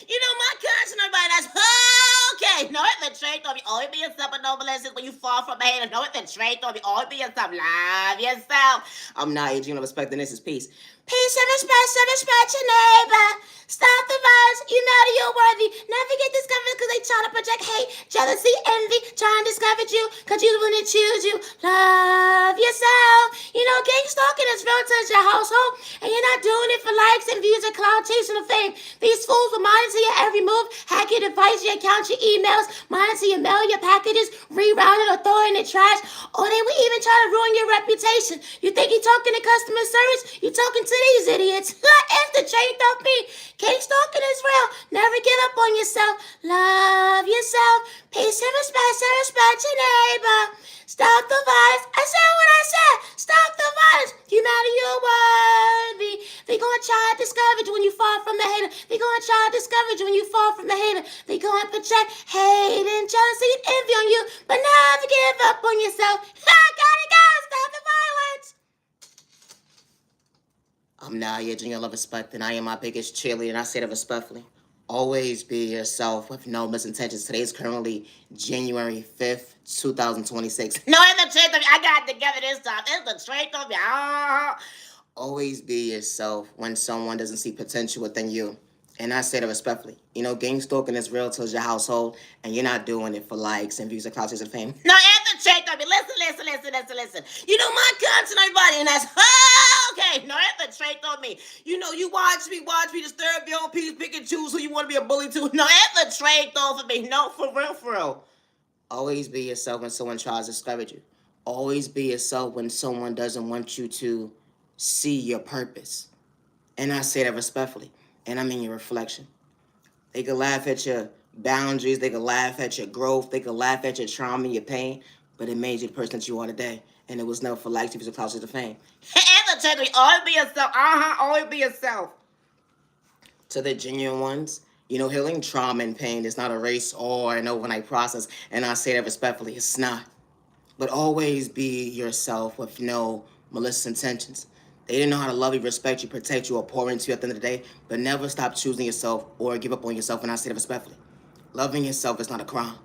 You know, my cousin, everybody, that's okay. No, it's the trait of you always be yourself, but no blessings when you fall from a hater. No, it's the trait of you always be yourself. Love yourself. I'm not aging, respect, and this is peace. Peace and respect your neighbor. Stop the violence, you know that you're worthy. Never get discovered because they try to project hate, jealousy, envy, trying to discover you because you wouldn't choose you. Love yourself. You know, gang stalking is real to your household, and you're not doing it for likes and views and cloud chasing of fame. These fools will monitor your every move, hack your device, your account, your emails, monitor your mail, your packages, reroute it or throw it in the trash, or they will even try to ruin your reputation. You think you're talking to customer service? You're talking to these idiots. It's the change of me. Gang stalking is real. Never give up on yourself. Love yourself. Peace and respect your neighbor. Stop the violence. I said what I said. Stop the violence. You matter, you're worthy. They gonna try to discourage you when you fall from the hater. They gonna try to discourage you when you fall from the hater. They gonna project hate and jealousy and envy on you, but never give up on yourself. I gotta go. Stop the violence. I'm Naya, Junior Love Respect, and I am my biggest cheerleader, and I say that respectfully. Always be yourself with no misintentions. Today is currently January 5th, 2026. No, it's the truth of me. I got it together this time. It's the truth of me. Always be yourself when someone doesn't see potential within you. And I say that respectfully. You know, gang stalking is real to your household, and you're not doing it for likes and views and clout and fame. No, it's the truth of me. Listen. You know, my content, everybody, and that's okay. No, it's the trait on me. You know, you watch me disturb your own peace, pick and choose who you want to be a bully to. No, it's the trait though for me. No, for real. Always be yourself when someone tries to discourage you. Always be yourself when someone doesn't want you to see your purpose. And I say that respectfully. And I mean your reflection. They can laugh at your boundaries. They can laugh at your growth. They can laugh at your trauma and your pain. But it made you the person that you are today. And it was never for likes, views, or clout to fame. And the truth, always be yourself. Always be yourself. To the genuine ones, you know, healing trauma and pain is not a race or an overnight process. And I say that respectfully, it's not. But always be yourself with no malicious intentions. They didn't know how to love you, respect you, protect you, or pour into you at the end of the day. But never stop choosing yourself or give up on yourself. And I say that respectfully. Loving yourself is not a crime.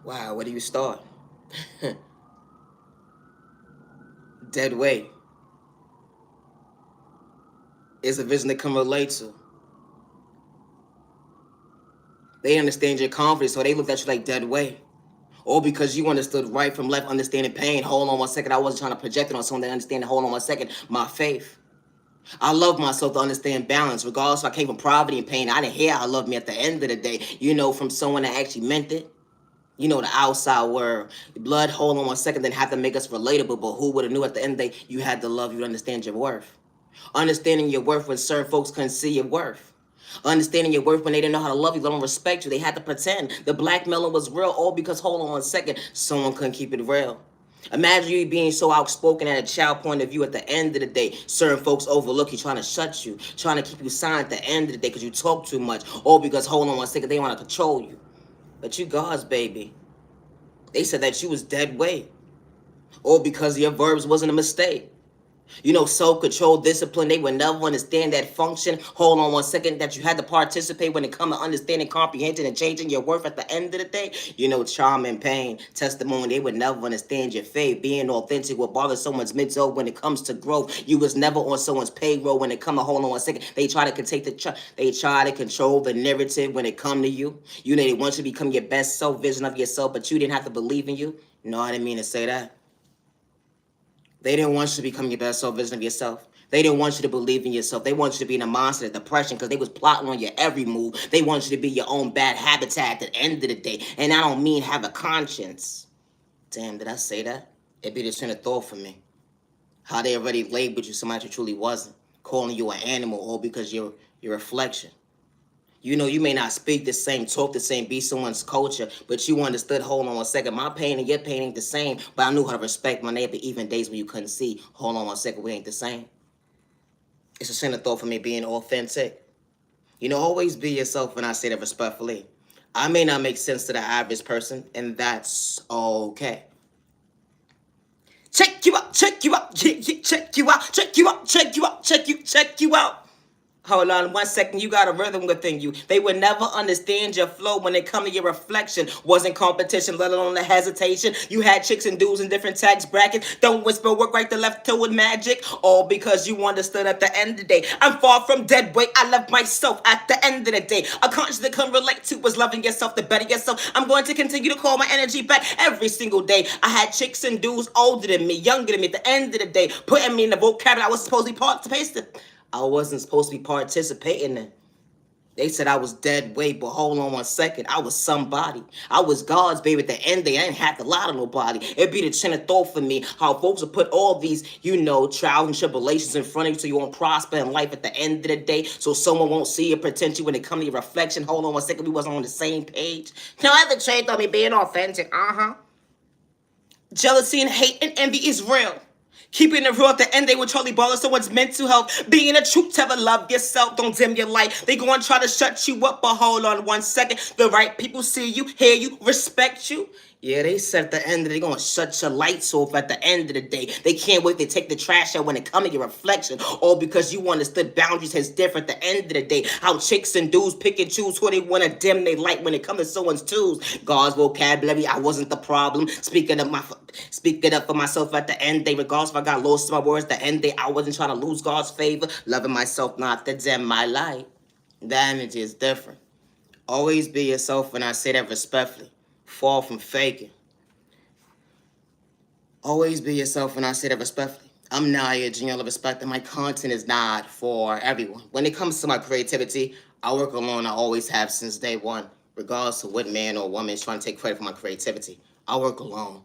Wow, where do you start? Dead weight is a vision they can relate to. They understand your confidence, so they looked at you like dead weight. Or because you understood right from left, understanding pain. Hold on one second. I wasn't trying to project it on someone that understand. Hold on one second. My faith. I love myself to understand balance. Regardless if I came from poverty and pain, I didn't hear I love me at the end of the day. You know, from someone that actually meant it. You know, the outside world. Blood, hold on one second, then have to make us relatable. But who would have knew at the end of the day you had to love you to understand your worth? Understanding your worth when certain folks couldn't see your worth. Understanding your worth when they didn't know how to love you, they don't respect you. They had to pretend the blackmailing was real, all because, hold on one second, someone couldn't keep it real. Imagine you being so outspoken at a child point of view at the end of the day. Certain folks overlook you, trying to shut you, trying to keep you silent at the end of the day because you talk too much, all because, hold on one second, they want to control you. But you God's baby. They said that you was dead weight, all because your verbs wasn't a mistake. You know, self-control, discipline, they would never understand that function. Hold on one second, that you had to participate when it comes to understanding, comprehension, and changing your worth at the end of the day. You know, trauma and pain, testimony, they would never understand your faith. Being authentic will bother someone's mental when it comes to growth. You was never on someone's payroll when it come to, hold on one second. They try to control the narrative when it come to you. You know, they want you to become your best self vision of yourself, but you didn't have to believe in you. No, I didn't mean to say that. They didn't want you to become your best self vision of yourself. They didn't want you to believe in yourself. They want you to be in a mindset of depression because they was plotting on your every move. They want you to be your own bad habitat at the end of the day. And I don't mean have a conscience. Damn, did I say that? It'd be the train of thought for me. How they already labeled you somebody you truly wasn't. Calling you an animal all because you're your reflection. You know, you may not speak the same, talk the same, be someone's culture, but you understood, hold on one second, my pain and your pain ain't the same, but I knew how to respect my neighbor even days when you couldn't see. Hold on one second, we ain't the same. It's a sin of thought for me being authentic. You know, always be yourself when I say that respectfully. I may not make sense to the average person, and that's okay. Check you out. check you out, yeah, yeah, check you out, check you out, check you out, check you out. Hold on 1 second, you got a rhythm within you. They would never understand your flow when it come to your reflection. Wasn't competition, let alone the hesitation. You had chicks and dudes in different tax brackets. Don't whisper, work right to left toe with magic. All because you understood at the end of the day. I'm far from dead weight, I love myself at the end of the day. A conscience that can relate to was loving yourself, to better yourself. I'm going to continue to call my energy back every single day. I had chicks and dudes older than me, younger than me at the end of the day, putting me in the vocabulary I was supposed to be participating. I wasn't supposed to be participating in. They said I was dead weight, but hold on 1 second. I was somebody. I was God's baby at the end. They didn't have to lie to nobody. It'd be the chin of thought for me. How folks will put all these, trials and tribulations in front of you so you won't prosper in life at the end of the day. So someone won't see your potential when it comes to your reflection. Hold on 1 second. We wasn't on the same page. No other trait on me being authentic. Jealousy and hate and envy is real. Keeping it real at the end, they will totally bother someone's mental health. Being a truth teller, love yourself, don't dim your light. They go and try to shut you up, but hold on 1 second. The right people see you, hear you, respect you. Yeah, they said at the end, they're going to shut your lights off at the end of the day. They can't wait to take the trash out when it comes to your reflection. All because you understood boundaries is different at the end of the day. How chicks and dudes pick and choose who they want to dim their light when it comes to someone's tools. God's vocabulary, I wasn't the problem. Speaking up for myself at the end day, regardless if I got lost in my words, at the end day, I wasn't trying to lose God's favor. Loving myself, not to dim my light. The energy is different. Always be yourself, and I say that respectfully. Fall from faking. Always be yourself, and I say that respectfully. I'm Naya, Junior of Respect, and my content is not for everyone. When it comes to my creativity, I work alone. I always have since day one, regardless of what man or woman is trying to take credit for my creativity. I work alone.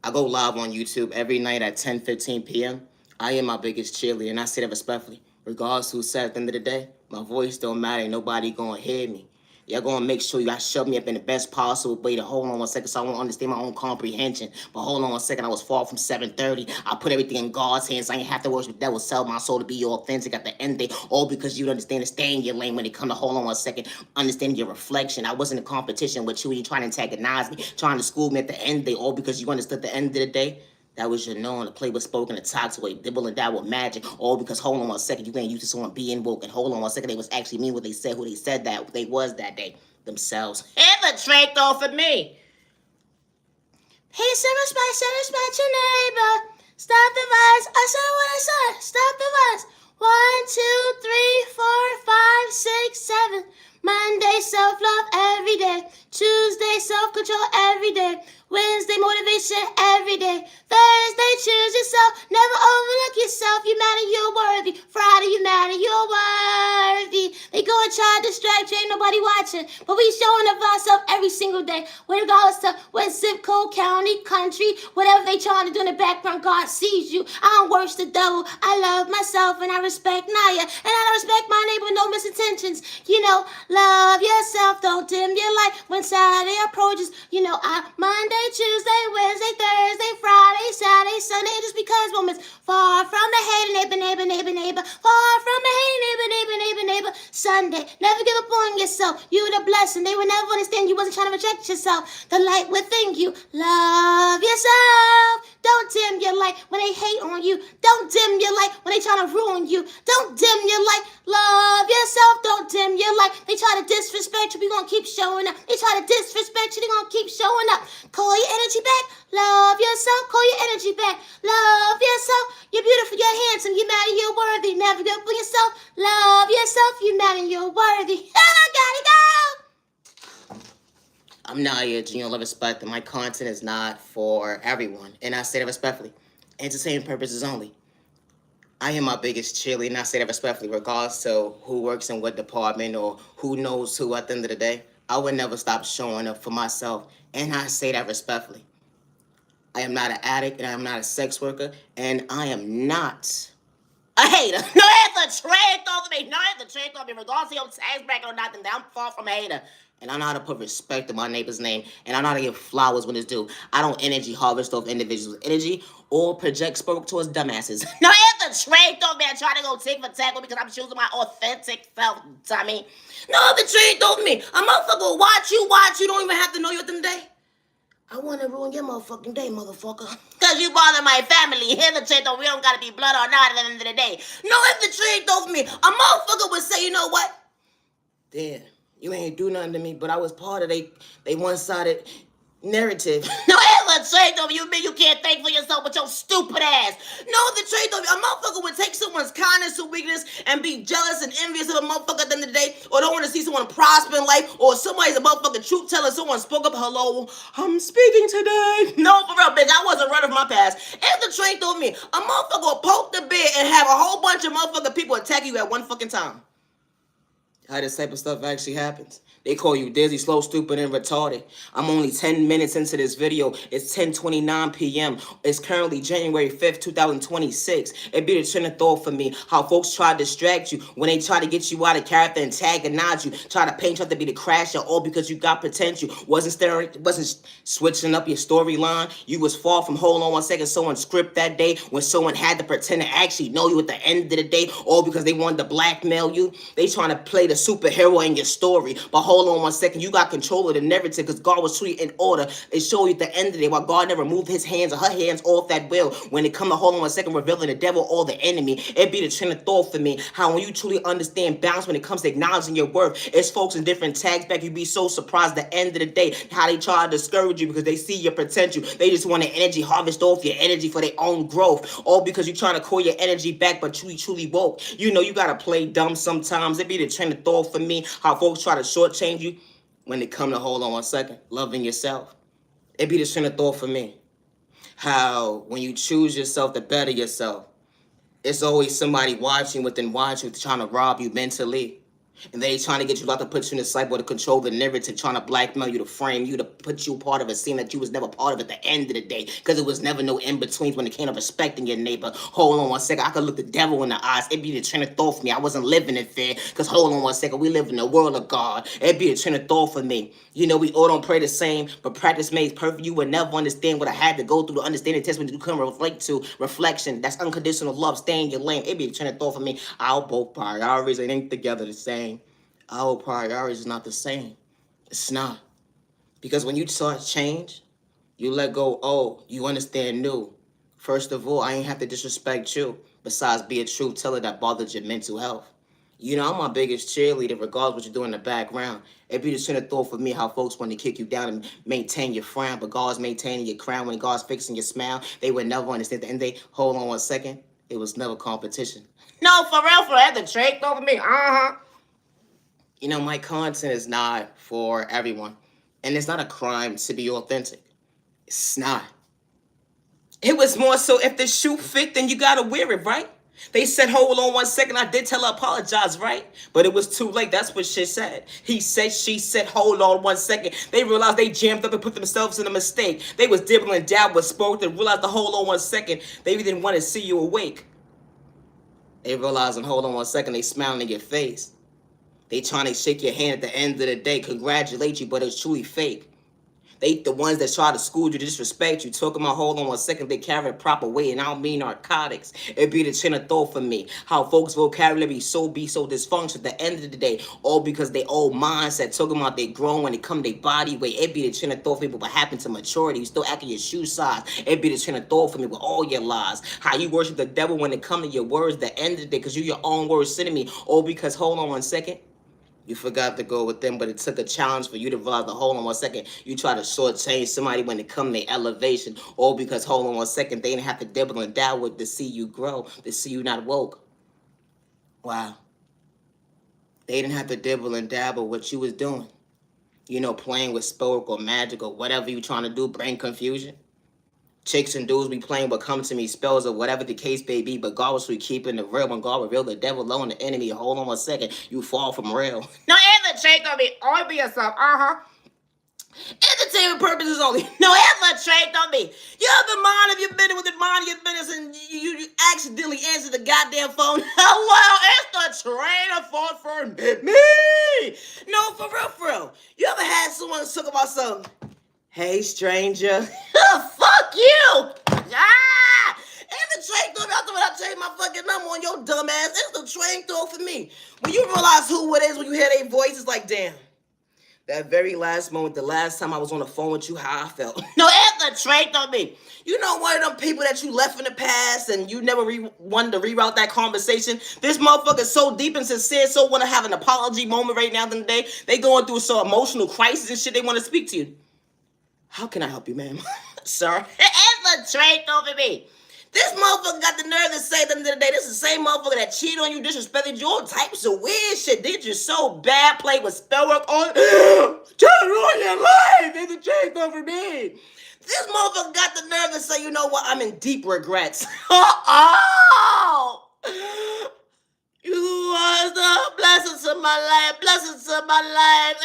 I go live on YouTube every night at 10:15 p.m. I am my biggest cheerleader, and I say that respectfully. Regardless who said at the end of the day, my voice don't matter. Ain't nobody gonna hear me. Y'all gonna make sure y'all shove me up in the best possible way to hold on 1 second so I won't understand my own comprehension. But hold on 1 second, I was far from 7:30. I put everything in God's hands. I ain't have to worship the devil, sell my soul to be authentic at the end of the day. All because you understand to stay in your lane when it come to hold on 1 second, understanding your reflection. I wasn't in competition with you and you trying to antagonize me, trying to school me at the end of the day. All because you understood the end of the day. That was your knowing. The play was spoken, the talk to it, dibble and dabble with magic. All because hold on 1 second, you ain't used to someone being woke. And hold on 1 second, they was actually mean what they said, who they said that they was that day. Themselves. Have a trait though for me. Peace and respect your neighbor. Stop the violence. I said what I said. Stop the violence. 1, 2, 3, 4, 5, 6, 7. Monday, self-love every day. Tuesday, self-control every day. Wednesday, motivation every day. Thursday, choose yourself. Never overlook yourself. You matter, you're worthy. Friday, you matter, you're worthy. They go and try to distract you, ain't nobody watching. But we showing up ourselves every single day. Regardless of what zip code, county, country, whatever they trying to do in the background, God sees you. I don't worship the devil. I love myself and I respect Naya. And I respect my neighbor with no misintentions. Love yourself. Don't dim your light when Saturday approaches. Monday, Tuesday, Wednesday, Thursday, Friday, Saturday, Sunday, just because moments. Far from the hater, neighbor. Far from the hater, neighbor. Sunday, never give up on yourself. You the blessing. They would never understand you wasn't trying to reject yourself. The light within you. Love yourself. Don't dim your light when they hate on you. Don't dim your light when they trying to ruin you. Don't dim your light. Love yourself. Don't dim your light. They try to disrespect you. We gonna keep showing up. They try to disrespect you. They gonna keep showing up. Call your energy back. Love yourself. Call your energy back. Love yourself. You're beautiful. You're handsome. You matter. You're worthy. Never give up on yourself. Love yourself. You matter. You're worthy. Gotta go. I'm Naya, Junior Love Respect, and my content is not for everyone. And I say that respectfully. Entertainment purposes only. I am my biggest cheerleader, and I say that respectfully, regardless to who works in what department or who knows who at the end of the day. I would never stop showing up for myself, and I say that respectfully. I am not an addict, and I am not a sex worker, and I am not a hater. No, that's a trade over me. No, that's a trade over me. Regardless of your tax bracket or nothing, I'm far from a hater. And I know how to put respect in my neighbor's name. And I know how to give flowers when it's due. I don't energy harvest off individuals' energy or project spoke towards dumbasses. No, it's the trade over me. I try to go take for tackle because I'm choosing my authentic self, Tommy. No, the trade over me. A motherfucker will watch you. Don't even have to know you at the end of the day. I want to ruin your motherfucking day, motherfucker. Because you bother my family. Here's the truth, though. We don't got to be blood or not at the end of the day. No, if the truth, though, for me, a motherfucker would say, you know what? Damn, you ain't do nothing to me, but I was part of they one-sided narrative. No, it's a trait of you mean you can't think for yourself with your stupid ass. No, the trait of a motherfucker would take someone's kindness or weakness and be jealous and envious of a motherfucker at the end of the day, or don't want to see someone prosper in life, or somebody's a motherfucking truth teller, someone spoke up, hello, I'm speaking today. No, for real, bitch, I wasn't running from my past. It's the trait of me. A motherfucker will poke the bear and have a whole bunch of motherfucking people attack you at one fucking time. How this type of stuff actually happens. They call you dizzy, slow, stupid, and retarded. I'm only 10 minutes into this video. It's 10:29 p.m. It's currently January 5th, 2026. It be the trend of thought for me. How folks try to distract you when they try to get you out of character, antagonize you, try to paint you out to be the crasher, all because you got potential. Wasn't switching up your storyline. You was far from hold on one second, someone script that day when someone had to pretend to actually know you at the end of the day, all because they wanted to blackmail you. They trying to play the superhero in your story. But hold on one second, you got control of the narrative because God was truly in order. It showed you at the end of the day why God never moved his hands or her hands off that wheel. When it come to hold on one second, revealing the devil or the enemy, it be the trend of thought for me. How when you truly understand balance when it comes to acknowledging your worth, it's folks in different tags back. You be so surprised at the end of the day how they try to discourage you because they see your potential. They just want to energy harvest off your energy for their own growth. All because you trying to call your energy back, but truly woke. You know you gotta play dumb sometimes. It be the trend of thought for me. How folks try to shortchange you when it come to hold on one second, loving yourself. It be the trend of thought for me. How when you choose yourself to better yourself, it's always somebody watching within watching trying to rob you mentally. And they trying to get you out to put you in the cycle to control the narrative, trying to blackmail you, to frame you, to put you part of a scene that you was never part of at the end of the day. Because it was never no in-betweens when it came to respecting your neighbor. Hold on one second, I could look the devil in the eyes. It'd be the train of thought for me. I wasn't living in fear. Because hold on one second, we live in the world of God. It'd be a train of thought for me. You know, we all don't pray the same, but practice makes perfect. You would never understand what I had to go through to understand the test when you come reflect to reflection. That's unconditional love. Stay in your lane. It'd be a train of thought for me. Our both priorities ain't together the same. Our priorities is not the same. It's not. Because when you start change, you let go old, you understand new. First of all, I ain't have to disrespect you, besides be a truth teller that bothered your mental health. You know, I'm my biggest cheerleader, regardless what you do in the background. It be the center thought for me how folks want to kick you down and maintain your frown, but God's maintaining your crown. When God's fixing your smile, they would never understand. And they, hold on one second, it was never competition. No, for real, the trick over me. You know, my content is not for everyone. And it's not a crime to be authentic. It's not. It was more so if the shoe fit, then you gotta wear it, right? They said, hold on one second. I did tell her apologize, right? But it was too late. That's what she said. He said, she said, hold on one second. They realized they jammed up and put themselves in a mistake. They was dibbling down with spoke and realized the hold on one second. They didn't want to see you awake. They realized and hold on one second, they smiling in your face. They trying to shake your hand at the end of the day, congratulate you, but it's truly fake. They the ones that try to school you, to disrespect you, talking about hold on one second, they carry the proper way, and I don't mean narcotics. It be the chin of thought for me. How folks' vocabulary be so dysfunctional at the end of the day, all because they old mindset talking about they grown when it come to their body weight. It be the chin of thought for me, but what happened to maturity? You still acting your shoe size. It be the chin of thought for me with all your lies. How you worship the devil when it come to your words at the end of the day, because you your own words sending me, all because hold on one second. You forgot to go with them, but it took a challenge for you to realize the hold on one second. You try to shortchange somebody when it come to their elevation, all because hold on one second, they didn't have to dibble and dabble to see you grow, to see you not woke. Wow. They didn't have to dibble and dabble what you was doing. You know, playing with spoke or magic or whatever you trying to do, bring confusion. Chicks and dudes be playing what come to me spells or whatever the case may be, but God was keeping the real. When God revealed the devil alone, the enemy, hold on one second, you fall from real. No, and the trait gonna be all be yourself, entertainment purposes only. No, ever trait on me. You ever mind if you've been with the mind of your business and you accidentally answer the goddamn phone? Well, it's the train of thought for me. No, for real. You ever had someone talk about something? Hey, stranger. Fuck you. Ah! It's the train through me. I thought I changed my fucking number on your dumb ass. It's the train through for me. When you realize who it is, when you hear their voice, it's like, damn. That very last moment, the last time I was on the phone with you, how I felt. No, that's the trait on me. You know, one of them people that you left in the past and you never wanted to reroute that conversation. This motherfucker's so deep and sincere, so want to have an apology moment right now than today. They going through so emotional crisis and shit. They want to speak to you. How can I help you, ma'am? Sir, it's a trait over me. This motherfucker got the nerve to say at the end of the day, this is the same motherfucker that cheated on you, disrespected you, all types of weird shit. Did you so bad, played with spell work on trying to ruin your life. It's a trait over me. This motherfucker got the nerve to say, you know what, I'm in deep regrets. Oh! You was the blessings of my life,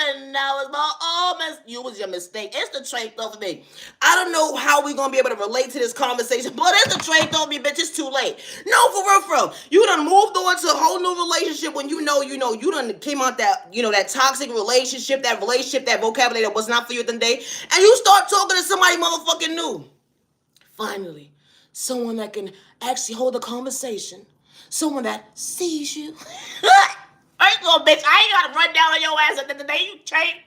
and that was you was your mistake. It's the trait though for me. I don't know how we gonna be able to relate to this conversation, but it's the trait though me, bitch. It's too late. No, for real. You done moved on to a whole new relationship when you done came out that toxic relationship, that vocabulary that was not for you at the day, and you start talking to somebody motherfucking new. Finally, someone that can actually hold a conversation. Someone that sees you. First of all, bitch, I ain't gotta run down on your ass at the end of the day. You change.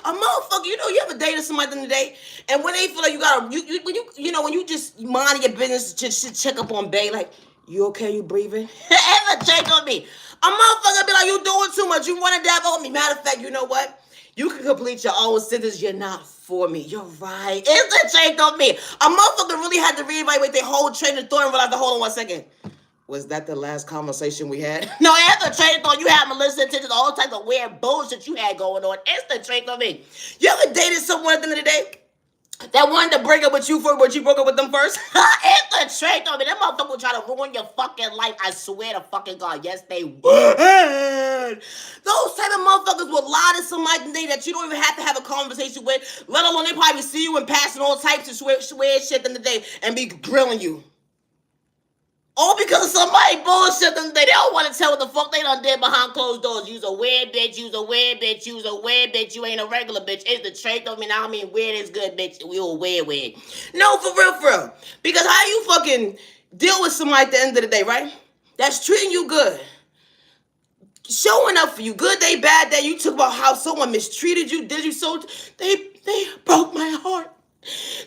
A motherfucker, you ever dated somebody at the end of the day, and when they feel like when you just mind your business, just check up on bae, like, you okay? You breathing? Ever check on me? A motherfucker be like, you doing too much. You want to dab on me. Matter of fact, you know what? You can complete your own sentence. You're not for me. You're right. It's a check on me. A motherfucker really had to reevaluate their whole train of thought and realize, hold on 1 second. Was that the last conversation we had? No, after the train thought you had me listening to all types of weird bullshit you had going on. It's the train on me. You ever dated someone at the end of the day that wanted to break up with you first, but you broke up with them first? It's the train on me. That motherfucker will try to ruin your fucking life. I swear to fucking God. Yes, they would. Those type of motherfuckers will lie to somebody today that you don't even have to have a conversation with, let alone they probably see you and passing all types of weird shit in the day and be grilling you. All because of somebody bullshit them. They don't want to tell what the fuck they done did behind closed doors. You's a weird bitch. You's a weird bitch. You's a weird bitch. You ain't a regular bitch. It's the trait of me. I mean, weird is good, bitch. We all weird. No, for real. Because how you fucking deal with somebody at the end of the day, right? That's treating you good. Showing up for you. Good day, bad day. You talk about how someone mistreated you, did you so... They broke my heart.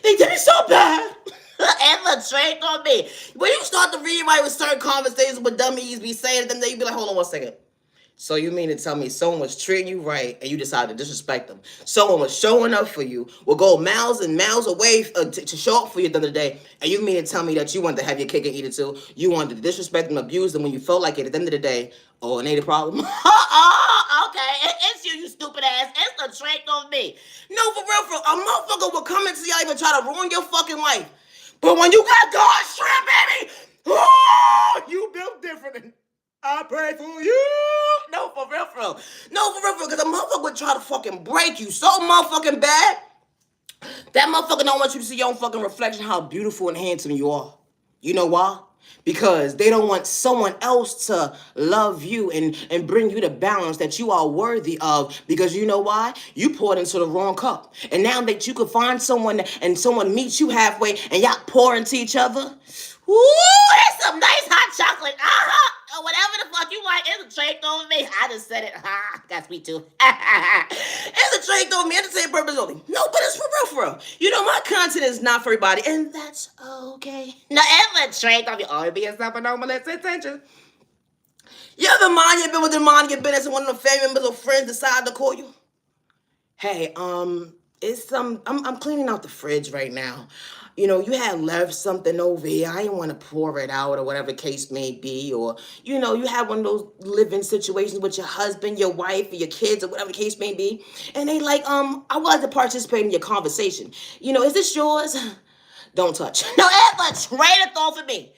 They did it so bad. Ever trade on me. When you start to rewrite with certain conversations with dummies be saying to them, you be like, hold on 1 second. So you mean to tell me someone was treating you right and you decided to disrespect them? Someone was showing up for you, will go miles and miles away to show up for you at the end of the day, and you mean to tell me that you wanted to have your cake and eat it too? You wanted to disrespect them, abuse them when you felt like it at the end of the day? Oh, it ain't a problem? Okay. It's you stupid ass. It's the trait on me. No, for real. A motherfucker will come into your life and try to ruin your fucking life. But when you got God's strength, baby, you built different. I pray for you. No, for real. Because a motherfucker would try to fucking break you so motherfucking bad. That motherfucker don't want you to see your own fucking reflection, how beautiful and handsome you are. You know why? Because they don't want someone else to love you and bring you the balance that you are worthy of. Because you know why? You poured into the wrong cup. And now that you could find someone and someone meets you halfway and y'all pour into each other. Woo! That's some nice hot chocolate. Or whatever the fuck you like. It's a trait over me. I just said it. Got sweet too. It's a trait over me. Entertainment purpose only. No, but it's for real. You know, my content is not for everybody. And that's okay. No, it's a trait over you. Always be yourself and don't molest attention. You ever mind your business and one of the family members or friends decide to call you? Hey, I'm cleaning out the fridge right now. You know, you had left something over here. I didn't want to pour it out or whatever case may be. Or, you know, you have one of those living situations with your husband, your wife, or your kids, or whatever the case may be. And they like, I would like to participate in your conversation. You know, is this yours? Don't touch. No, that's a trade thought for me.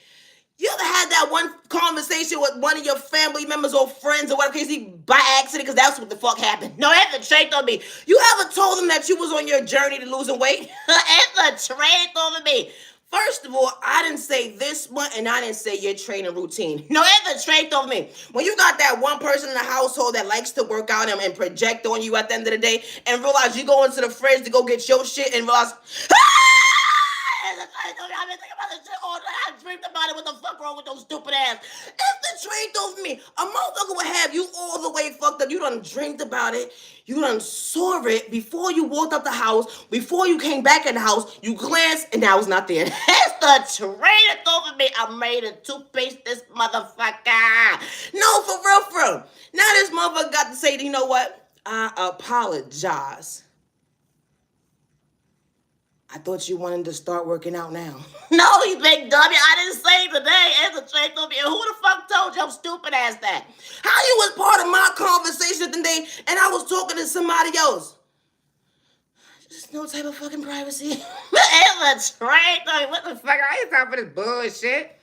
You ever had that one conversation with one of your family members or friends or whatever case by accident because that's what the fuck happened? No, that's a trait on me. You ever told them that you was on your journey to losing weight? It's a trait on me. First of all, I didn't say this one and I didn't say your training routine. No, it's a trait on me. When you got that one person in the household that likes to work out and project on you at the end of the day and realize you go into the fridge to go get your shit and realize... I've been thinking about this shit all night. I dreamed about it. What the fuck wrong with those stupid ass? It's the truth of me. A motherfucker would have you all the way fucked up. You done dreamed about it. You done saw it before you walked up the house. Before you came back in the house, you glanced and now it's not there. That's the truth over me. I made a toothpaste this motherfucker. No, for real, for real. Now this motherfucker got to say, you know what? I apologize. I thought you wanted to start working out now. No, you big dummy. I didn't say today. It's a trick of me. And who the fuck told you I'm stupid ass that? How you was part of my conversation today and I was talking to somebody else? Just no type of fucking privacy. It's a trick of me. What the fuck? I ain't time for this bullshit.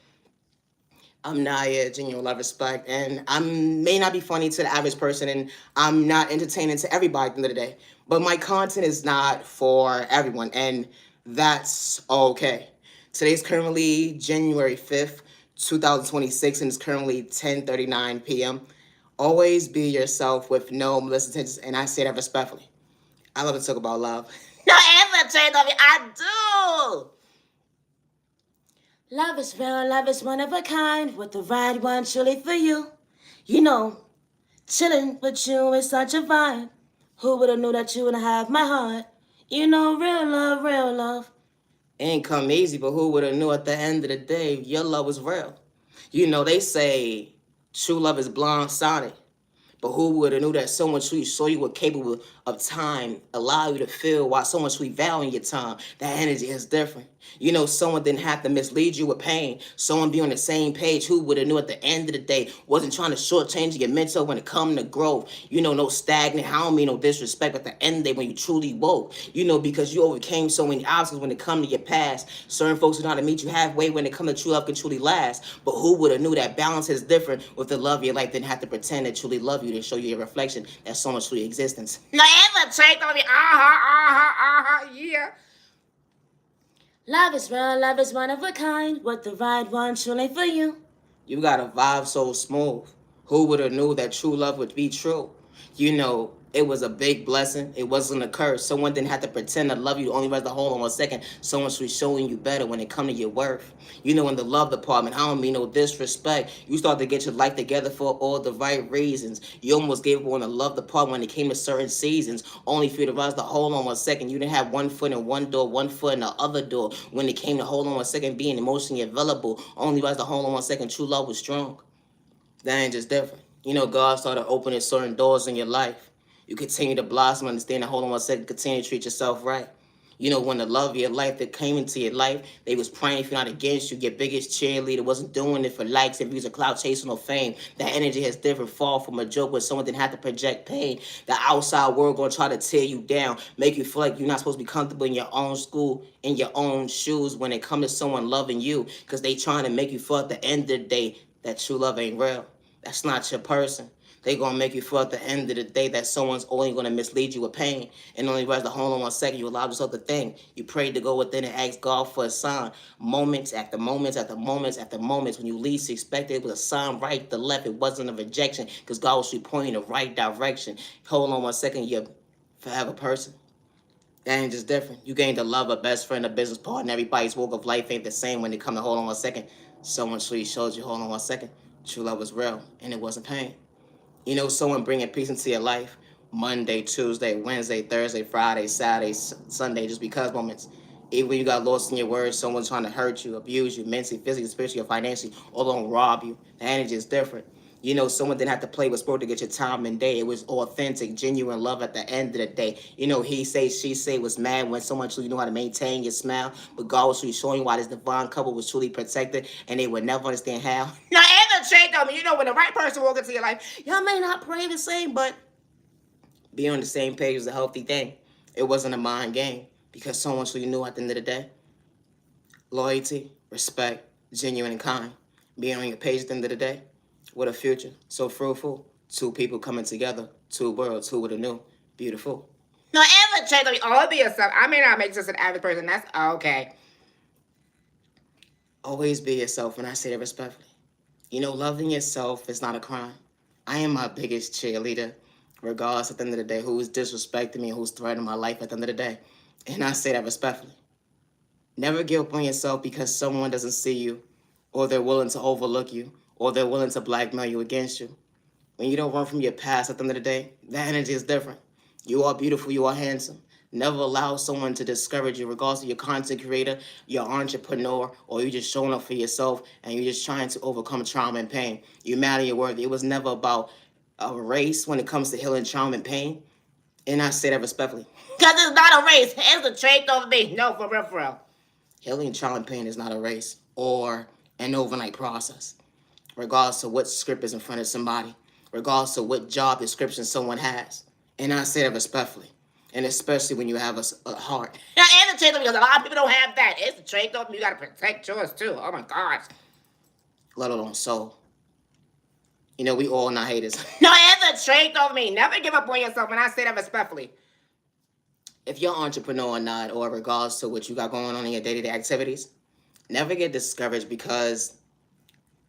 I'm Naya, genuine love, respect, and I may not be funny to the average person, and I'm not entertaining to everybody at the end of the day. But my content is not for everyone, and that's okay. Today's currently January 5th, 2026, and it's currently 10:39 p.m. Always be yourself with no malicious intentions, and I say that respectfully. I love to talk about love. No, ever change of it. I do. Love is real, love is one of a kind, with the right one truly for you. You know, chilling with you is such a vibe. Who would have knew that you would have my heart? You know, real love, real love. Ain't come easy, but who would have knew at the end of the day, your love was real? You know, they say true love is blonde-sided. But who would have knew that someone truly saw you were capable of time, allow you to feel while someone truly valuing your time? That energy is different. You know, someone didn't have to mislead you with pain. Someone be on the same page. Who would have knew at the end of the day wasn't trying to shortchange your mental when it come to growth. You know, no stagnant. I don't mean no disrespect, but at the end of the day when you truly woke. You know, because you overcame so many obstacles when it come to your past. Certain folks know how to meet you halfway when it come to true love can truly last. But who would have knew that balance is different with the love of your life didn't have to pretend to truly love you to show you your reflection that's so much truly existence. No, ever take on me. Yeah. Love is real, love is one of a kind, with the right one truly for you. You got a vibe so smooth. Who would have knew that true love would be true? You know, it was a big blessing. It wasn't a curse. Someone didn't have to pretend to love you. The only reason to hold on 1 second. Someone's showing you better when it come to your worth. You know, in the love department, I don't mean no disrespect. You start to get your life together for all the right reasons. You almost gave up on the love department when it came to certain seasons. Only for you to rise to hold on 1 second. You didn't have one foot in one door, one foot in the other door. When it came to hold on 1 second, being emotionally available. Only rise to hold on 1 second. True love was strong. That ain't just different. You know, God started opening certain doors in your life. You continue to blossom, understand that, hold on 1 second, continue to treat yourself right. You know, when the love of your life that came into your life, they was praying for you, not against you. Your biggest cheerleader wasn't doing it for likes and views or clout chasing or fame. That energy has different fall from a joke where someone didn't have to project pain. The outside world gonna try to tear you down, make you feel like you're not supposed to be comfortable in your own school, in your own shoes when it comes to someone loving you, because they trying to make you feel at the end of the day that true love ain't real. That's not your person. They gonna make you feel at the end of the day that someone's only gonna mislead you with pain. And only rest the hold on 1 second, you allow yourself to think. You prayed to go within and ask God for a sign. Moments after moments after moments after moments, when you least expected, it was a sign right to left. It wasn't a rejection, because God was pointing in the right direction. Hold on 1 second, you're forever person. That ain't just different. You gained a love, a best friend, a business partner. Everybody's walk of life ain't the same when they come to hold on 1 second. Someone truly showed you, hold on 1 second. True love was real, and it wasn't pain. You know, someone bringing peace into your life. Monday, Tuesday, Wednesday, Thursday, Friday, Saturday, Sunday, just because moments. Even when you got lost in your words, someone's trying to hurt you, abuse you, mentally, physically, spiritually, or financially, or don't rob you. The energy is different. You know, someone didn't have to play with sport to get your time and day. It was authentic, genuine love at the end of the day. You know, he say, she say was mad when so much you know how to maintain your smile. But God was really showing you why this divine couple was truly protected, and they would never understand how. Now, and the shake on me, you know, when the right person walks into your life, y'all may not pray the same, but being on the same page is a healthy thing. It wasn't a mind game, because someone who you knew at the end of the day. Loyalty, respect, genuine and kind. Being on your page at the end of the day. What a future. So fruitful. Two people coming together. Two worlds. Who would have knew? Beautiful. No, ever change me. All be yourself. I may not make just an average person. That's okay. Always be yourself, and I say that respectfully. You know, loving yourself is not a crime. I am my biggest cheerleader, regardless at the end of the day who's disrespecting me, who's threatening my life at the end of the day. And I say that respectfully. Never give up on yourself because someone doesn't see you, or they're willing to overlook you, or they're willing to blackmail you against you. When you don't run from your past at the end of the day, that energy is different. You are beautiful, you are handsome. Never allow someone to discourage you, regardless of your content creator, your entrepreneur, or you just showing up for yourself and you're just trying to overcome trauma and pain. You matter, you're worthy. It was never about a race when it comes to healing trauma and pain. And I say that respectfully. Because it's not a race. It's a trait over me. No, for real, for real. Healing trauma and pain is not a race or an overnight process, regardless of what script is in front of somebody, regardless of what job description someone has. And I say that respectfully. And especially when you have a heart. Now, and the trait because a lot of people don't have that. It's the trait though. You got to protect yours too. Oh my gosh. Let alone soul. You know, we all not haters. No, it's a trait over me. Never give up on yourself, and I say that respectfully. If you're an entrepreneur or not, or regardless to what you got going on in your day-to-day activities, never get discouraged because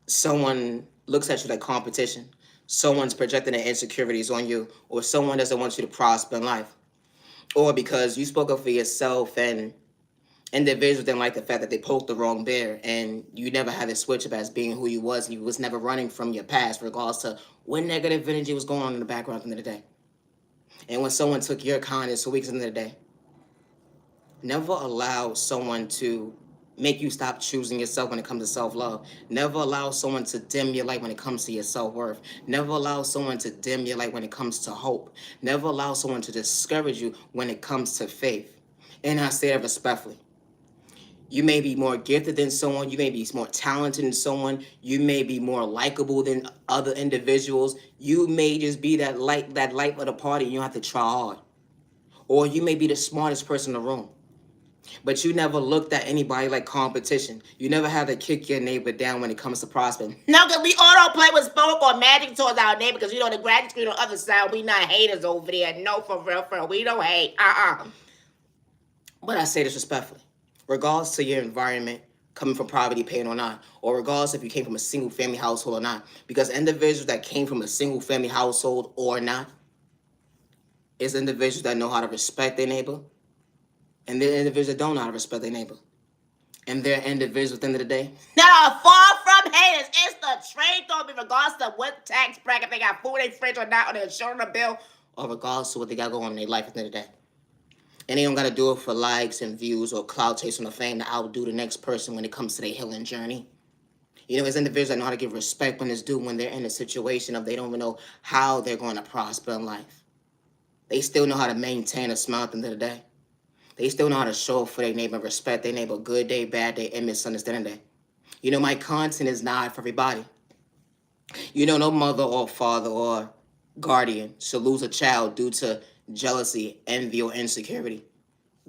someone looks at you like competition. Someone's projecting their insecurities on you, or someone doesn't want you to prosper in life. Or because you spoke up for yourself and individuals didn't like the fact that they poked the wrong bear and you never had to switch up as being who you was and you was never running from your past regardless to what negative energy was going on in the background at the end of the day. And when someone took your kindness for weeks at the end of the day, never allow someone to make you stop choosing yourself when it comes to self-love. Never allow someone to dim your light when it comes to your self-worth. Never allow someone to dim your light when it comes to hope. Never allow someone to discourage you when it comes to faith. And I say that respectfully. You may be more gifted than someone. You may be more talented than someone. You may be more likable than other individuals. You may just be that light of the party. You don't have to try hard. Or you may be the smartest person in the room. But you never looked at anybody like competition. You never had to kick your neighbor down when it comes to prospering. No, because we all don't play with spoke or magic towards our neighbor because, you know, the graduate screen on the other side, we not haters over there. No, for real, we don't hate. But I say this respectfully. Regardless to your environment, coming from poverty, pain or not, or regardless if you came from a single family household or not, because individuals that came from a single family household or not is individuals that know how to respect their neighbor, and they're individuals that don't know how to respect their neighbor. And they're individuals at the end of the day that are far from haters. It's the trade though, regardless to what tax bracket they got, food in their fridge or not, or they're insurance bill, or regardless to what they got going on in their life at the end of the day. And they don't got to do it for likes and views or clout chasing or fame to outdo the next person when it comes to their healing journey. You know, there's individuals that know how to give respect when it's due when they're in a situation of they don't even know how they're going to prosper in life. They still know how to maintain a smile at the end of the day. They still know how to show up for their neighbor, respect their neighbor, good day, bad day, and misunderstanding day. You know, my content is not for everybody. You know, no mother or father or guardian should lose a child due to jealousy, envy, or insecurity.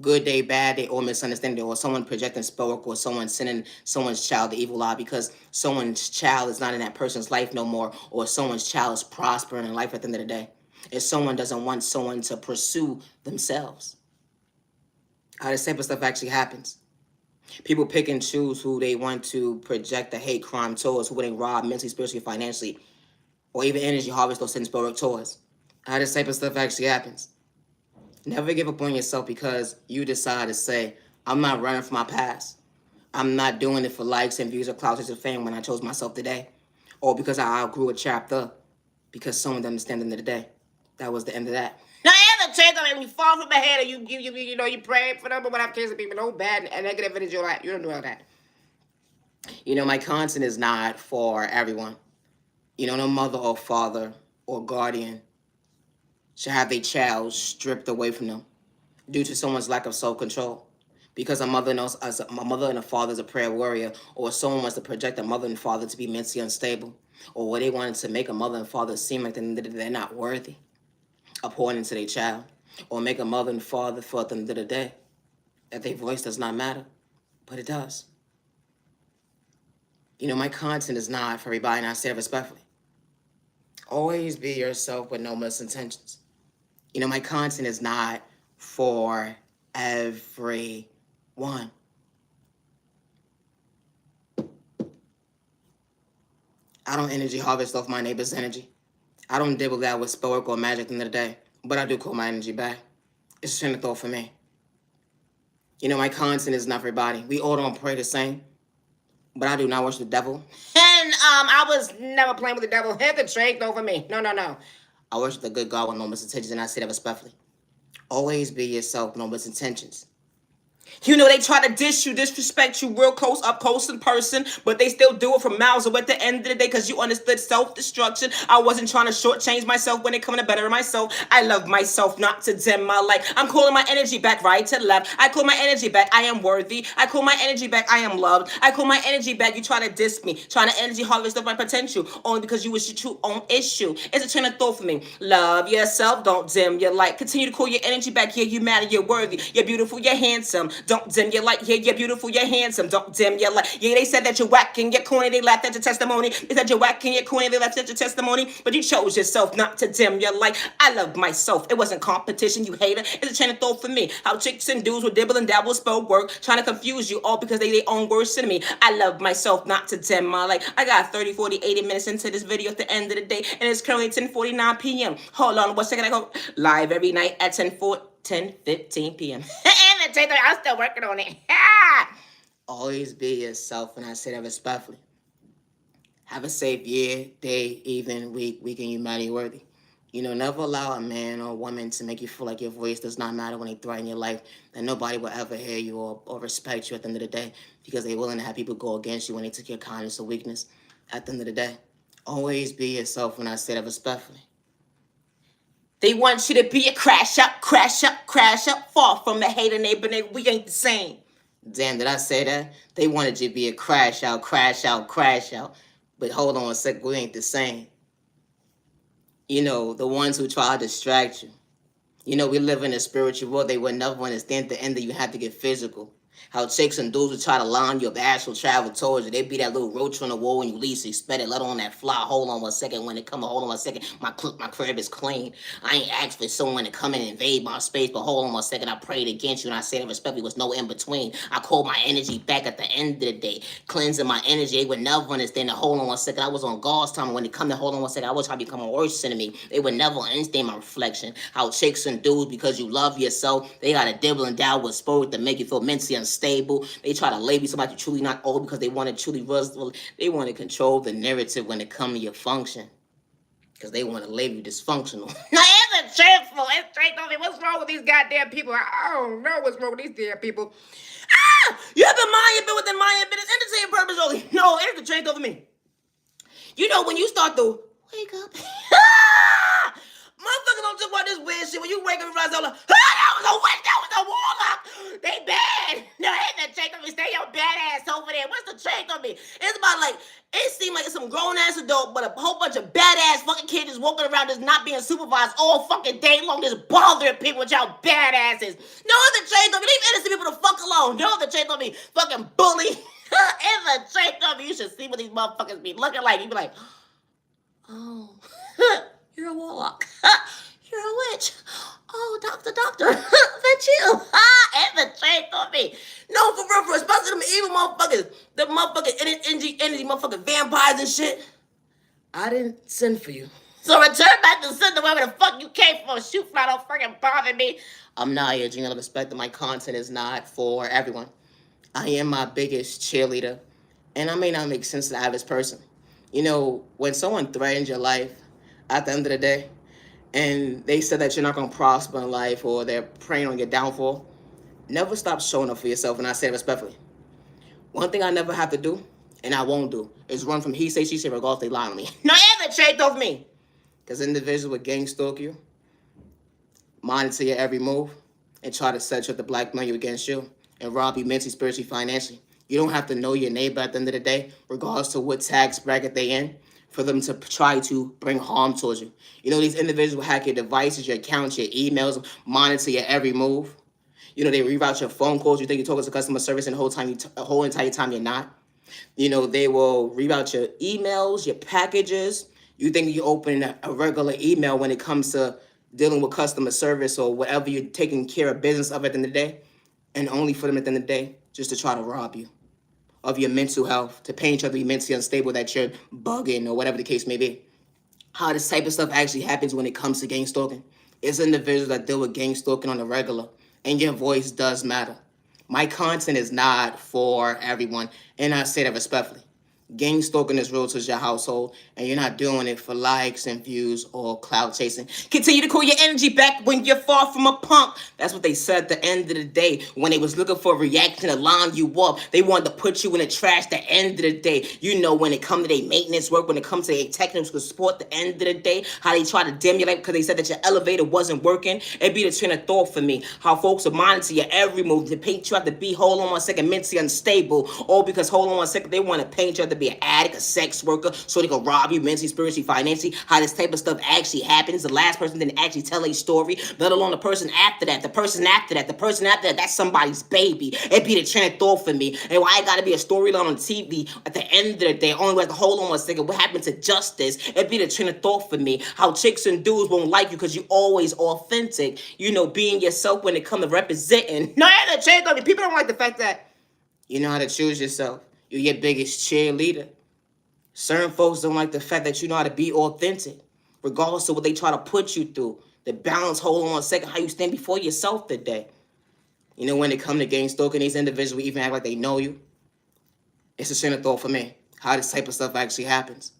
Good day, bad day, or misunderstanding, or someone projecting spell work, or someone sending someone's child the evil eye because someone's child is not in that person's life no more, or someone's child is prospering in life at the end of the day. If someone doesn't want someone to pursue themselves. How this type of stuff actually happens. People pick and choose who they want to project the hate crime towards, who they rob mentally, spiritually, financially, or even energy harvest or send spell work towards. How this type of stuff actually happens. Never give up on yourself because you decide to say, I'm not running from my past. I'm not doing it for likes and views or clout or fame when I chose myself today. Or because I outgrew a chapter. Because someone didn't understand the end of the day. That was the end of that. Now, and the chance of when you fall from the head and you pray for them, but when I'm kids people, no bad and negative in your life. You don't do all that. You know, my content is not for everyone. You know, no mother or father or guardian should have their child stripped away from them due to someone's lack of self-control. Because a mother knows, as a mother and a father is a prayer warrior, or someone wants to project a mother and father to be mentally unstable, or what they wanted to make a mother and father seem like they're not worthy of pouring into their child, or make a mother and father feel at the end of the day that their voice does not matter, but it does. You know, my content is not for everybody, and I say it respectfully. Always be yourself with no misintentions. You know, my content is not for everyone. I don't energy harvest off my neighbor's energy. I don't dibble that with spell work or magic at the end of the day, but I do call my energy back. It's a train of thought for me. You know, my content is not for everybody. We all don't pray the same, but I do not worship the devil. And I was never playing with the devil. Hit the trade over me. No, no, no. I worship the good God with no misintentions, and I say that respectfully. Always be yourself, no misintentions. You know, they try to dish you, disrespect you real close, up close in person, but they still do it from miles away at the end of the day because you understood self-destruction. I wasn't trying to shortchange myself when it comes to better myself. I love myself, not to dim my light. I'm calling my energy back right to left. I call my energy back. I am worthy. I call my energy back. I am loved. I call my energy back. You try to diss me, trying to energy harvest of my potential only because you was your true own issue. It's a train of thought for me. Love yourself. Don't dim your light. Continue to call your energy back. Yeah, you matter. You're worthy. You're beautiful. You're handsome. Don't dim your light. Yeah, you're beautiful. You're handsome. Don't dim your light. Yeah, they said that you're whack and you're corny. They laughed at your testimony. They said you're whack and you're corny. They laughed at your testimony. But you chose yourself not to dim your light. I love myself. It wasn't competition, you hater. It's a train of thought for me. How chicks and dudes will dibble and dabble, spell work, trying to confuse you all because they own worse than me. I love myself not to dim my light. I got 30, 40, 80 minutes into this video at the end of the day, and it's currently 10:49 p.m. Hold on, 1 second. I go live every night at 10:15 p.m. I'm still working on it. Always be yourself, and I say that respectfully. Have a safe year, day, evening, week, weekend. You mighty worthy. You know, never allow a man or woman to make you feel like your voice does not matter when they threaten your life, that nobody will ever hear you or respect you at the end of the day because they're willing to have people go against you when they took your kindness or weakness. At the end of the day, always be yourself when I say that respectfully. They want you to be a crash out, crash up, crash up, far from a hater neighbor, nigga. We ain't the same. Damn, did I say that? They wanted you to be a crash out, crash out, crash out. But hold on a sec, we ain't the same. You know, the ones who try to distract you. You know, we live in a spiritual world. They would never understand at the end that you have to get physical. How chicks and dudes would try to line you up, astral travel towards you. They'd be that little roach on the wall when you least expect it, let on that fly. Hold on 1 second. When it come, hold on 1 second. My crib is clean. I ain't asked for someone to come and invade my space, but hold on 1 second. I prayed against you, and I said it respectfully. Was no in between. I called my energy back at the end of the day, cleansing my energy. They would never understand that. Hold on 1 second. I was on God's time. When it come to hold on 1 second, I was trying to become a worse enemy. They would never understand my reflection. How chicks and dudes, because you love yourself, they got to dibble and dabble with sport to make you feel mentally unstable. They try to label somebody truly not old because they want to truly they want to control the narrative when it comes to your function. Because they want to label you dysfunctional. Now, it's a truthful. It's straight on me. What's wrong with these goddamn people? I don't know what's wrong with these damn people. You have been Maya been within Maya been. It's entertainment purpose only. No, it's the truth over me. You know, when you start to wake up. Motherfuckers don't talk about this weird shit. When you wake up and realize, that was a witch, that was a warlock. They bad. No, ain't that check on me. Stay your bad ass over there. What's the check on me? It's about like, it seemed like it's some grown ass adult, but a whole bunch of badass fucking kids just walking around just not being supervised all fucking day long, just bothering people with y'all badasses. No other check on me. Leave innocent people the fuck alone. No other check on me. Fucking bully. It's a check on me. You should see what these motherfuckers be looking like. You be like, oh. You're a warlock. You're a witch. Oh, doctor. That's you. And the train on me. No, for real, especially them evil motherfuckers. The motherfucking energy motherfucking vampires and shit. I didn't send for you. So return back to sender wherever the fuck you came from. Shoot fly, don't freaking bother me. I'm not here, Gina. Respect that my content is not for everyone. I am my biggest cheerleader. And I may not make sense to the average person. You know, when someone threatens your life, at the end of the day, and they said that you're not going to prosper in life or they're preying on your downfall, never stop showing up for yourself, and I say it respectfully. One thing I never have to do, and I won't do, is run from he say, she say, regardless they lie on me. Not ever checked off me. Because individuals would gang stalk you, monitor your every move, and try to set you up to blackmail you against you, and rob you mentally, spiritually, financially. You don't have to know your neighbor at the end of the day, regardless to what tax bracket they in, for them to try to bring harm towards you. You know, these individuals will hack your devices, your accounts, your emails, monitor your every move. You know, they reroute your phone calls. You think you're talking to customer service, and the whole entire time you're not. You know, they will reroute your emails, your packages. You think you open a regular email when it comes to dealing with customer service or whatever you're taking care of business of at the end of the day, and only for them at the end of the day just to try to rob you of your mental health, to paint you to be mentally unstable, that you're bugging or whatever the case may be. How this type of stuff actually happens when it comes to gang stalking. It's individuals that deal with gang stalking on the regular, and your voice does matter. My content is not for everyone, and I say that respectfully. Gang stalking is real to your household, and you're not doing it for likes and views or cloud chasing. Continue to cool your energy back when you're far from a punk. That's what they said at the end of the day. When they was looking for a reaction to line you up, they wanted to put you in the trash. The end of the day, you know, when it comes to their maintenance work, when it comes to their technical support, the end of the day, how they try to dim your light because they said that your elevator wasn't working. It'd be the train of thought for me. How folks will monitor your every move. They paint you out to be, hold on one second, mentally unstable, all because, hold on one second, they want to paint you out to be an addict, a sex worker, so they can rob you mentally, spiritually, financially. How this type of stuff actually happens. The last person didn't actually tell a story, let alone the person after that, the person after that, the person after that. That's somebody's baby. It'd be the train of thought for me. And why it gotta be a storyline on TV at the end of the day? Only like, hold on one second, what happened to justice? It'd be the train of thought for me. How chicks and dudes won't like you because you always authentic. You know, being yourself when it comes to representing. No, the train of me. People don't like the fact that you know how to choose yourself. You're your biggest cheerleader. Certain folks don't like the fact that you know how to be authentic, regardless of what they try to put you through. The balance, hold on a second, how you stand before yourself today. You know, when it come to gang stalking, these individuals even act like they know you. It's a train of thought for me, how this type of stuff actually happens.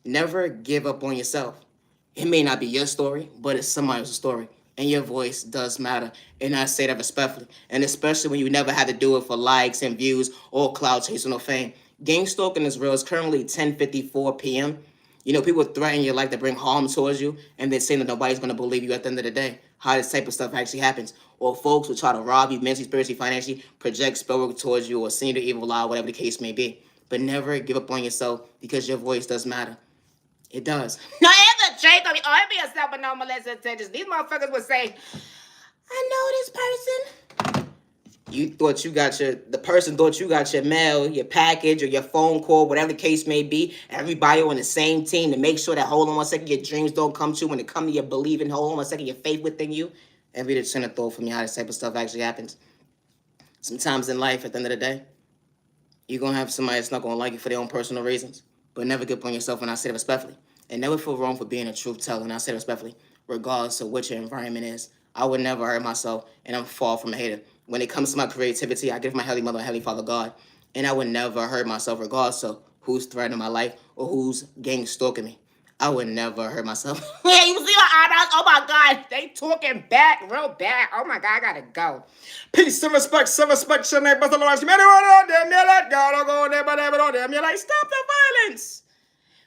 Never give up on yourself. It may not be your story, but it's somebody else's story. And your voice does matter. And I say that respectfully. And especially when you never had to do it for likes and views or cloud chasing or fame. Gang stalking is real. It's currently 10:54 p.m. You know, people threaten your life to bring harm towards you and then saying that nobody's going to believe you at the end of the day. How this type of stuff actually happens. Or folks will try to rob you mentally, spiritually, financially, project spell work towards you or send you to evil lie, whatever the case may be. But never give up on yourself because your voice does matter. It does. No, it's a trait of me. Oh, it be a self no molested attentions. These motherfuckers would say, I know this person. You thought you got the person thought you got your mail, your package, or your phone call, whatever the case may be. Everybody on the same team to make sure that, hold on one second, your dreams don't come true when it comes to your believing, hold on one second, your faith within you. Every day center thought for me how this type of stuff actually happens. Sometimes in life, at the end of the day, you're going to have somebody that's not going to like you for their own personal reasons. But never give up on yourself, and I say that respectfully. And never feel wrong for being a truth teller, and I say that respectfully, regardless of what your environment is. I would never hurt myself, and I'm far from a hater. When it comes to my creativity, I give my Heavenly Mother and Heavenly Father God. And I would never hurt myself, regardless of who's threatening my life or who's gang stalking me. I would never hurt myself. Yeah, you see my eyebrows? Oh my God, they talking back real bad. Oh my God, I gotta go. Peace and respect, your neighbors, the Lord's man. Damn, you like God, go there, but damn, you like stop the violence.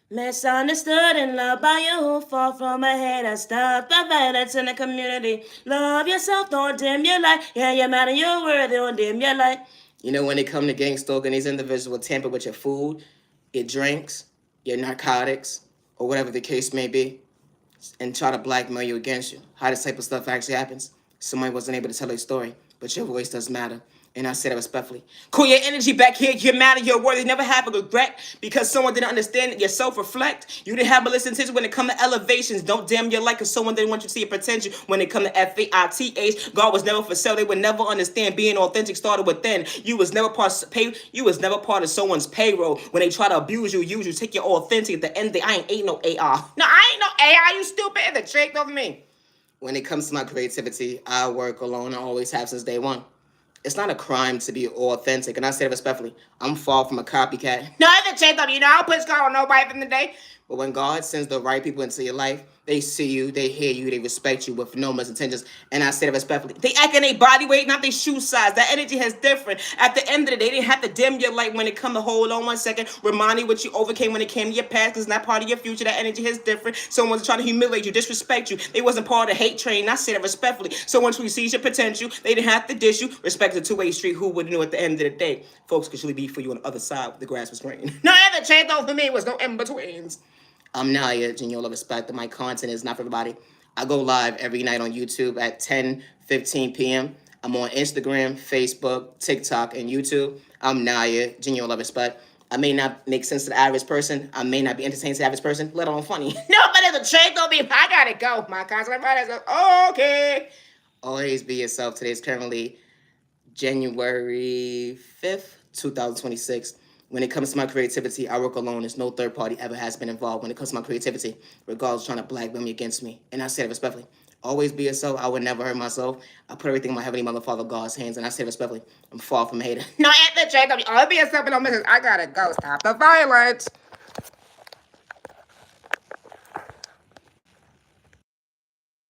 Misunderstood and loved by you, far from a hater. Stop the violence in the community. Love yourself, don't dim your light. Yeah, you matter, you're worthy, don't dim your light. You know, when it come to gang stalking, these individuals will tamper with your food, your drinks, your narcotics, or whatever the case may be, and try to blackmail you against you. How this type of stuff actually happens. Somebody wasn't able to tell a story, but your voice does matter. And I say that respectfully. Cool your energy back here. You're matter, you're worthy. Never have a regret because someone didn't understand it. You self-reflect. You didn't have a listen to when it come to elevations. Don't damn your life because someone didn't want you to see your potential. When it come to FAITH, God was never for sale. They would never understand being authentic started within. You was never part of someone's payroll. When they try to abuse you, use you, take your authentic. At the end of the day, I ain't no AR. No, I ain't no AR. You stupid. The trick of me. When it comes to my creativity, I work alone. I always have since day one. It's not a crime to be authentic, and I say that respectfully. I'm far from a copycat. No, it's a change of you know. I don't push God on nobody from the day. But when God sends the right people into your life, they see you, they hear you, they respect you with no misintentions. And I say that respectfully. They act in their body weight, not their shoe size. That energy has different. At the end of the day, they didn't have to dim your light when it come to hold on one second. Remind you what you overcame when it came to your past, because it's not part of your future. That energy is different. Someone's trying to humiliate you, disrespect you. They wasn't part of the hate train. I say that respectfully. Someone who sees your potential, they didn't have to dish you. Respect is a two-way street. Who would know at the end of the day? Folks could surely be for you on the other side. The grass was green. No other change though for me was no in-betweens. I'm Naya, Geniola Respect, and my content is not for everybody. I go live every night on YouTube at 10:15 p.m. I'm on Instagram, Facebook, TikTok, and YouTube. I'm Naya, Geniola Respect. I may not make sense to the average person. I may not be entertaining to the average person, let alone funny. No, but it's a trick on me. I gotta go. My content is okay. Always be yourself. Today is currently January 5th, 2026. When it comes to my creativity, I work alone. There's no third party ever has been involved when it comes to my creativity, regardless of trying to blackmail me against me. And I say that respectfully. Always be yourself. I would never hurt myself. I put everything in my Heavenly Mother, Father, God's hands, and I say respectfully, I'm far from hating. No, Anthony Jacob, I'll be yourself and don't miss it. I gotta go. Stop the violence.